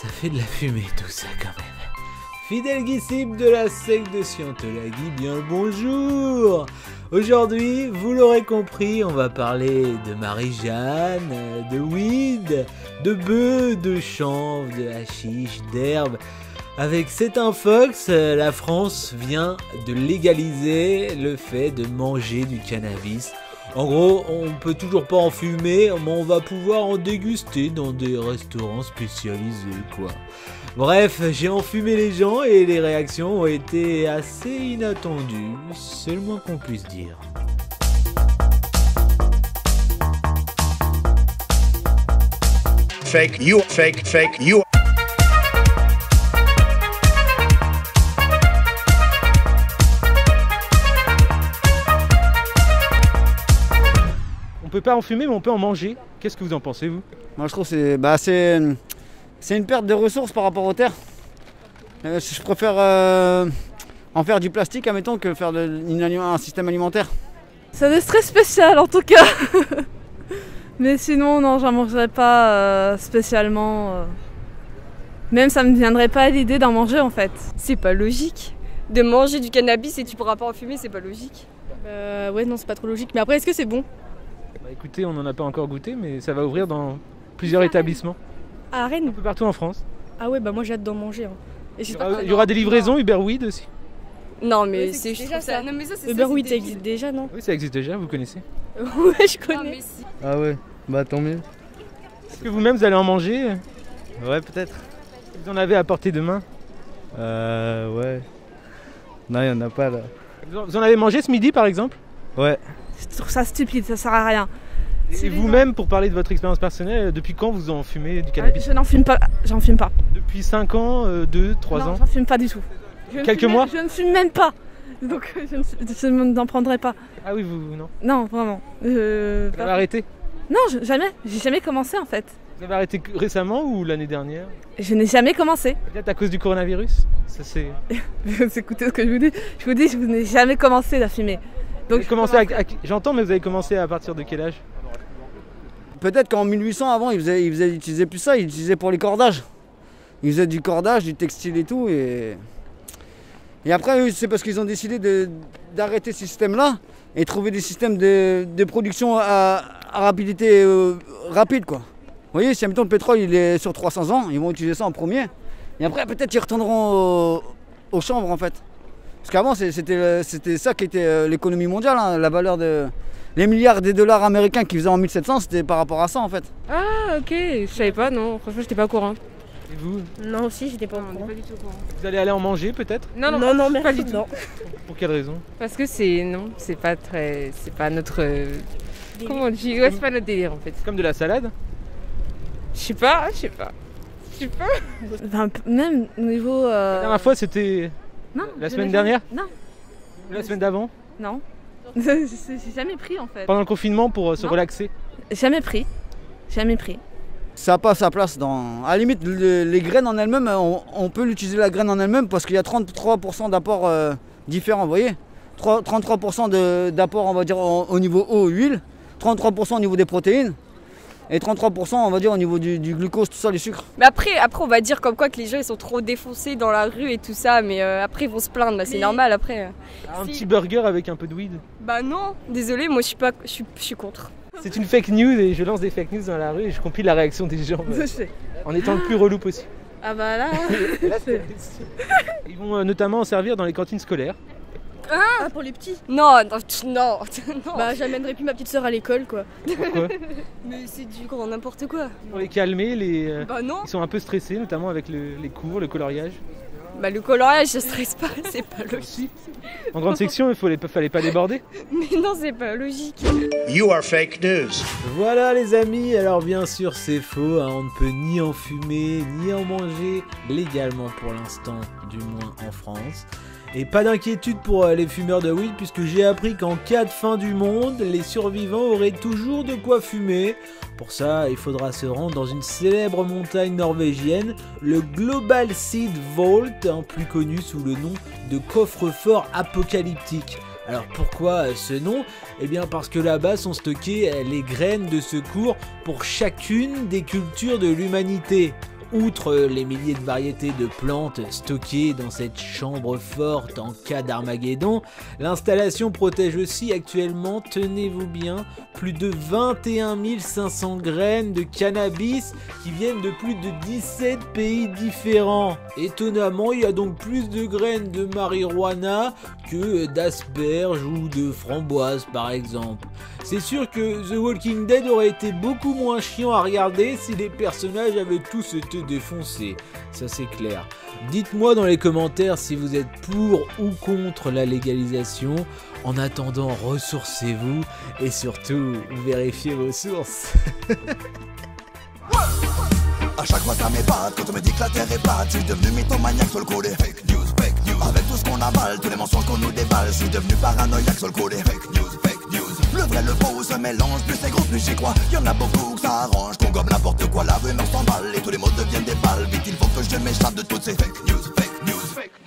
ça fait de la fumée tout ça quand même. Fidèle disciple de la secte de Scientologie, bien le bonjour. Aujourd'hui, vous l'aurez compris, on va parler de Marie-Jeanne, de weed, de bœuf, de chanvre, de hashish, d'herbe. Avec cet infox, la France vient de légaliser le fait de manger du cannabis. En gros, on peut toujours pas en fumer, mais on va pouvoir en déguster dans des restaurants spécialisés, quoi. Bref, j'ai enfumé les gens et les réactions ont été assez inattendues, c'est le moins qu'on puisse dire. Fake you, fake you. On peut pas en fumer, mais on peut en manger. Qu'est-ce que vous en pensez, vous? Moi, je trouve que c'est une perte de ressources par rapport aux terres. Je préfère en faire du plastique, admettons, que faire un système alimentaire. Ça doit être très spécial en tout cas. Mais sinon, non, j'en mangerais pas spécialement. Même ça me viendrait pas à l'idée d'en manger en fait. C'est pas logique. De manger du cannabis et tu pourras pas en fumer, c'est pas logique. Ouais, non, c'est pas trop logique. Mais après, est-ce que c'est bon? Bah écoutez, on n'en a pas encore goûté, mais ça va ouvrir dans plusieurs établissements. À Rennes? Un peu partout en France. Ah ouais, bah moi j'ai hâte d'en manger. Hein. Et Il y aura des livraisons Uber Weed aussi. Non, mais Ouais, c'est déjà ça. Non, mais ça, c'est Uber ça, Weed, c'est ça débile. existe déjà, non? Oui, ça existe déjà, vous connaissez. Ouais, je Non, connais. mais si. Ah ouais, bah tant mieux. Est-ce que vous-même vous allez en manger? Ouais, peut-être. Vous en avez à portée de main? Ouais. Non, il y en a pas là. Vous en avez mangé ce midi par exemple? Ouais. Je trouve ça stupide, ça sert à rien. Et vous-même, pour parler de votre expérience personnelle, depuis quand vous en fumez du cannabis? Je n'en fume pas, j'en fume pas. Depuis 5 ans, 2, 3 Non, ans? j'en fume pas du tout. Quelques mois? Je ne fume même pas. Donc je n'en prendrai pas. Ah oui, vous, non. Non, vraiment. Vous avez arrêté? Non, jamais. J'ai jamais commencé en fait. Vous avez arrêté récemment ou l'année dernière? Je n'ai jamais commencé. Peut-être à cause du coronavirus? Ça c'est... Vous écoutez ce que je vous dis? Je n'ai jamais commencé à fumer. Donc j'entends, mais vous avez commencé à partir de quel âge? Peut-être qu'en 1800 avant, ils utilisaient plus ça, ils utilisaient pour les cordages. Ils faisaient du cordage, du textile et tout. Et après, c'est parce qu'ils ont décidé d'arrêter ce système-là et trouver des systèmes de production à rapidité rapide, quoi. Vous voyez, si admettons le pétrole il est sur 300 ans, ils vont utiliser ça en premier. Et après, peut-être ils retourneront aux chambres, en fait. Parce qu'avant, c'était ça qui était l'économie mondiale, hein, la valeur les milliards des dollars américains qu'ils faisaient en 1700, c'était par rapport à ça, en fait. Ah, ok, je savais pas, non. Franchement, j'étais pas au courant. Et vous? Non, aussi, j'étais pas au courant. Pas du tout au courant. Vous allez aller en manger peut-être? Non, mais pas du tout. Pour quelle raison? Parce que c'est pas notre, comment on dit, ouais, c'est pas notre délire en fait. Comme de la salade? Je sais pas. Enfin, même au niveau. La dernière fois c'était Non. la je semaine n'ai dernière? jamais- Non. Ou la semaine d'avant? Non. J'ai jamais pris en fait. Pendant le confinement pour se Non. relaxer? Jamais pris. Jamais pris. Ça n'a pas sa place dans... À la limite, les graines en elles-mêmes, on peut l'utiliser la graine en elle-même parce qu'il y a 33% d'apports différents, vous voyez 33% d'apport, on va dire, au niveau eau, huile, 33% au niveau des protéines, et 33% on va dire au niveau du glucose, tout ça, les sucres. Mais après, on va dire comme quoi que les gens ils sont trop défoncés dans la rue et tout ça, mais après ils vont se plaindre, bah, c'est normal après. Un Si. petit burger avec un peu de weed? Bah non, désolé, moi je suis contre. C'est une fake news et je lance des fake news dans la rue et je compile la réaction des gens en étant le plus relou possible. Ah bah là. Ils vont notamment en servir dans les cantines scolaires. Ah, pour les petits? Non. Bah, j'amènerai plus ma petite sœur à l'école, quoi. Pourquoi? Mais c'est du grand n'importe quoi. Pour les calmer, Bah non. ils sont un peu stressés, notamment avec les cours, le coloriage. Bah le coloriage, ça stresse pas, c'est pas logique. En grande section, fallait pas déborder. Mais non, c'est pas logique. You are fake news. Voilà les amis, alors bien sûr c'est faux, hein, on ne peut ni en fumer ni en manger légalement pour l'instant, du moins en France. Et pas d'inquiétude pour les fumeurs de weed puisque j'ai appris qu'en cas de fin du monde, les survivants auraient toujours de quoi fumer. Pour ça, il faudra se rendre dans une célèbre montagne norvégienne, le Global Seed Vault, plus connu sous le nom de coffre-fort apocalyptique. Alors pourquoi ce nom? Eh bien parce que là-bas sont stockées les graines de secours pour chacune des cultures de l'humanité. outre les milliers de variétés de plantes stockées dans cette chambre forte en cas d'Armageddon, l'installation protège aussi actuellement, tenez-vous bien, plus de 21 500 graines de cannabis qui viennent de plus de 17 pays différents. Étonnamment, il y a donc plus de graines de marijuana que d'asperges ou de framboises par exemple. C'est sûr que The Walking Dead aurait été beaucoup moins chiant à regarder si les personnages avaient tous été défoncés, ça c'est clair. Dites-moi dans les commentaires si vous êtes pour ou contre la légalisation. En attendant, ressourcez-vous et surtout, vérifiez vos sources. À chaque fois ça m'épate quand on me dit que la terre est plate. Je suis devenu mythomaniaque sur le côté. Fake news, fake news. Avec tout ce qu'on avale, tous les mensonges qu'on nous déballe. Je suis devenu paranoïaque sur le côté. Fake news, fake news. Le vrai, le faux se mélange, plus c'est gros, plus j'y crois. Y'en a beaucoup que ça arrange, qu'on gobe n'importe quoi. La rumeur s'emballe et tous les mots deviennent des balles. Vite il faut que je m'échappe de toutes ces fake news, fake news, fake news.